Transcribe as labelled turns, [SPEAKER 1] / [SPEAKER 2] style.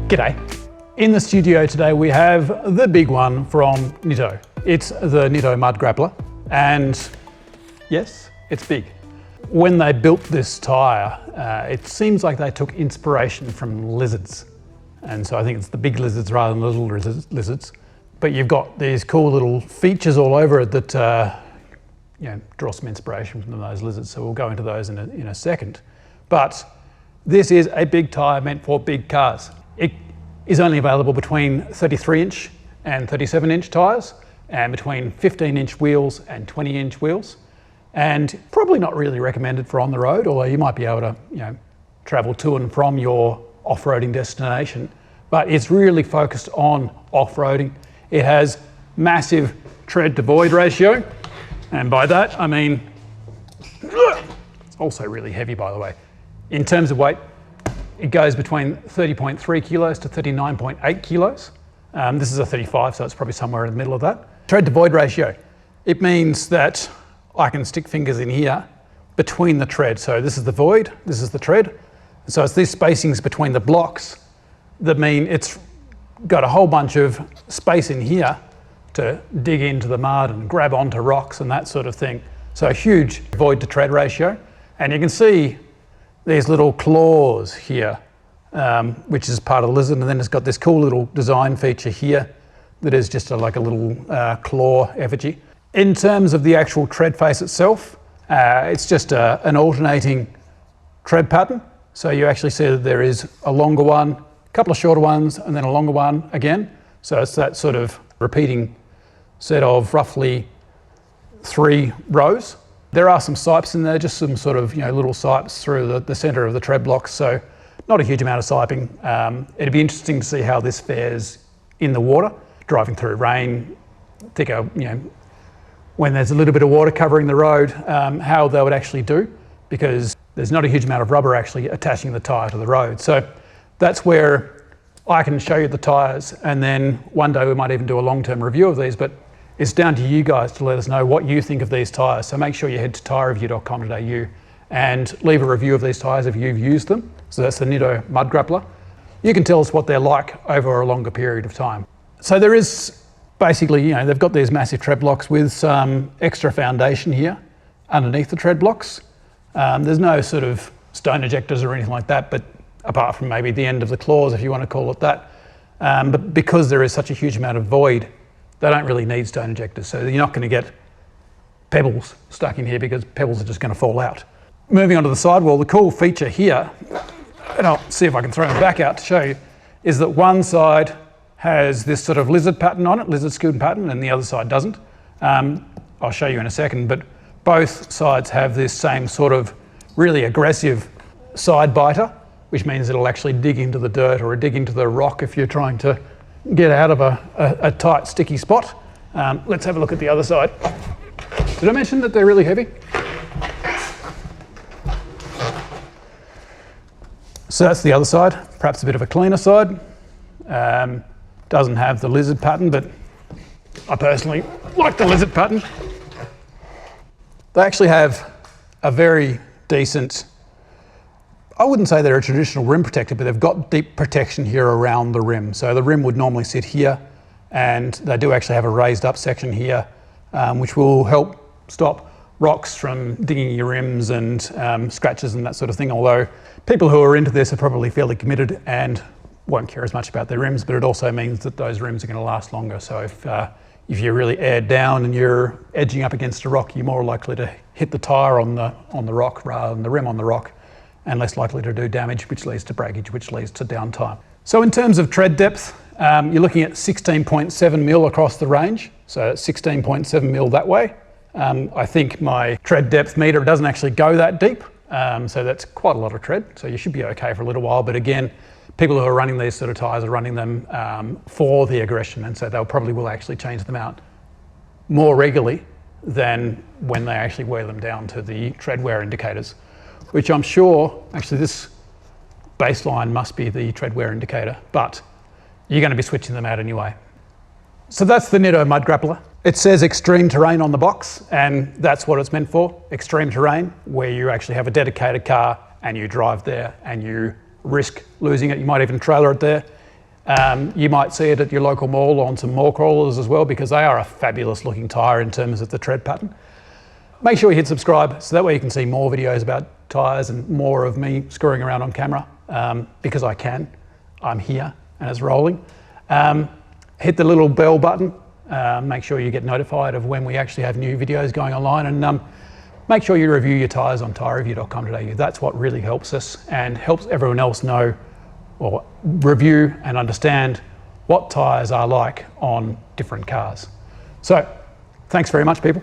[SPEAKER 1] G'day. In the studio today we have the big one from Nitto. It's the Nitto Mud Grappler, and yes, it's big. When they built this tyre, it seems like they took inspiration from lizards. And so I think it's the big lizards rather than the little lizards. But you've got these cool little features all over it that draw some inspiration from those lizards. So we'll go into those in a second. But this is a big tyre meant for big cars. It is only available between 33-inch and 37-inch tyres, and between 15-inch wheels and 20-inch wheels. And probably not really recommended for on the road, although you might be able to travel to and from your off-roading destination. But it's really focused on off-roading. It has massive tread to void ratio. And by that, I mean, it's also really heavy, by the way. In terms of weight, it goes between 30.3 kilos to 39.8 kilos. This is a 35, so it's probably somewhere in the middle of that. Tread to void ratio. It means that I can stick fingers in here between the tread. So this is the void, this is the tread. So it's these spacings between the blocks that mean it's got a whole bunch of space in here to dig into the mud and grab onto rocks and that sort of thing. So a huge void to tread ratio. And you can see these little claws here, which is part of the lizard, and then it's got this cool little design feature here that is just like a little claw effigy. In terms of the actual tread face itself, it's just an alternating tread pattern. So you actually see that there is a longer one, a couple of shorter ones, and then a longer one again. So it's that sort of repeating set of roughly 3 rows. There are some sipes in there, just some sort of little sipes through the center of the tread blocks, so not a huge amount of siping. It'd be interesting to see how this fares in the water, driving through rain, thicker, when there's a little bit of water covering the road, how they would actually do, because there's not a huge amount of rubber actually attaching the tyre to the road. So that's where I can show you the tyres, and then one day we might even do a long-term review of these, but it's down to you guys to let us know what you think of these tyres. So make sure you head to tyrereview.com.au and leave a review of these tyres if you've used them. So that's the Nitto Mud Grappler. You can tell us what they're like over a longer period of time. So there is basically, they've got these massive tread blocks with some extra foundation here underneath the tread blocks. There's no sort of stone ejectors or anything like that, but apart from maybe the end of the claws, if you want to call it that. But because there is such a huge amount of void, they don't really need stone ejectors. So you're not going to get pebbles stuck in here because pebbles are just going to fall out. Moving on to the sidewall, the cool feature here, and I'll see if I can throw them back out to show you, is that one side has this sort of lizard pattern on it, lizard skin pattern, and the other side doesn't. I'll show you in a second, but both sides have this same sort of really aggressive side biter, which means it'll actually dig into the dirt or dig into the rock if you're trying to get out of a tight, sticky spot. Let's have a look at the other side. Did I mention that they're really heavy? So that's the other side, perhaps a bit of a cleaner side. Doesn't have the lizard pattern, but I personally like the lizard pattern. They actually have a very decent, I wouldn't say they're a traditional rim protector, but they've got deep protection here around the rim. So the rim would normally sit here, and they do actually have a raised up section here, which will help stop rocks from dinging your rims and scratches and that sort of thing. Although people who are into this are probably fairly committed and won't care as much about their rims, but it also means that those rims are going to last longer. So if you're really aired down and you're edging up against a rock, you're more likely to hit the tyre on the rock rather than the rim on the rock, and less likely to do damage, which leads to breakage, which leads to downtime. So in terms of tread depth, you're looking at 16.7 mil across the range, so 16.7 mil that way. I think my tread depth meter doesn't actually go that deep, so that's quite a lot of tread, so you should be okay for a little while. But again, people who are running these sort of tyres are running them for the aggression, and so they'll probably will actually change them out more regularly than when they actually wear them down to the tread wear indicators, which I'm sure, actually this baseline must be the tread wear indicator, but you're going to be switching them out anyway. So that's the Nitto Mud Grappler. It says extreme terrain on the box, and that's what it's meant for, extreme terrain, where you actually have a dedicated car and you drive there and you risk losing it. You might even trailer it there. You might see it at your local mall on some mall crawlers as well, because they are a fabulous looking tyre in terms of the tread pattern. Make sure you hit subscribe so that way you can see more videos about tyres and more of me screwing around on camera, because I can. I'm here and it's rolling. Hit the little bell button. Make sure you get notified of when we actually have new videos going online, and make sure you review your tyres on tyrereview.com.au. That's what really helps us and helps everyone else know or review and understand what tyres are like on different cars. So, thanks very much, people.